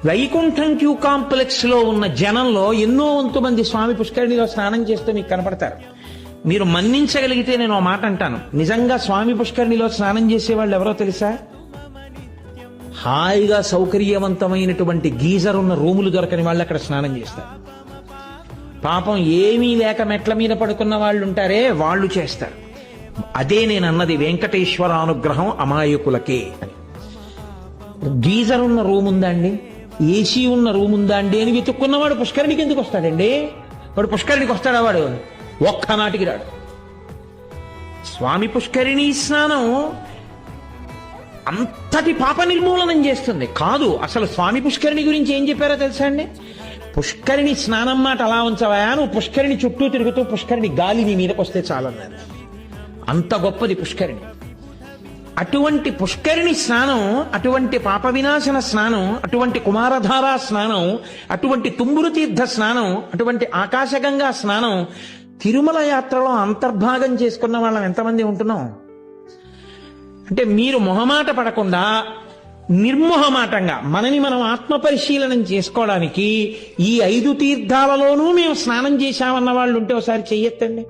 Vaikuntham queue complex లో ఉన్న జనంలో ఎన్నో వంతు మంది స్వామి పుష్కరిణిలో స్నానం చేస్తూ మీకు కనపడతారు. మీరు మన్నించగలిగితే నేను ఆ మాట అంటాను, నిజంగా స్వామి పుష్కరిణిలో స్నానం చేసే వాళ్ళు ఎవరో తెలుసా? హాయిగా సౌకర్యవంతమైనటువంటి గీజర్ ఉన్న రూములు దొరకని వాళ్ళు అక్కడ స్నానం చేస్తారు. పాపం ఏమీ లేక మెట్ల మీద పడుకున్న వాళ్ళు ఉంటారే, వాళ్ళు చేస్తారు. అదే నేను అన్నది, వెంకటేశ్వర అనుగ్రహం అమాయకులకే అని. గీజర్ ఉన్న రూమ్ ఉందా అండి, ఏసీ ఉన్న రూమ్ ఉందా అండి అని వెతుక్కున్నవాడు పుష్కరిణికి ఎందుకు వస్తాడండి? వాడు పుష్కరిణికి వస్తాడా? వాడు ఒక్కనాటికి రాడు. స్వామి పుష్కరిణి స్నానం అంతటి పాప నిర్మూలనం చేస్తుంది కాదు. అసలు స్వామి పుష్కరిణి గురించి ఏం చెప్పారో తెలుసా అండి? పుష్కరిణి స్నానం మాట అలా ఉంచవా, నువ్వు పుష్కరిణి చుట్టూ తిరుగుతూ పుష్కరిణి గాలి నీ మీదకి వస్తే చాలన్నారు. అంత గొప్పది పుష్కరిణి. అటువంటి పుష్కరిణి స్నానం, అటువంటి పాప వినాశన స్నానం, అటువంటి కుమారధారా స్నానం, అటువంటి తుంబురు తీర్థ స్నానం, అటువంటి ఆకాశగంగా స్నానం తిరుమల యాత్రలో అంతర్భాగం చేసుకున్న వాళ్ళం ఎంతమంది ఉంటున్నాం? అంటే మీరు మొహమాట పడకుండా నిర్మోహమాటంగా మనని మనం ఆత్మ పరిశీలనం చేసుకోవడానికి ఈ 5 తీర్థాలలోనూ మేము స్నానం చేశామన్న వాళ్ళు ఉంటే ఒకసారి చెయ్యొద్దండి.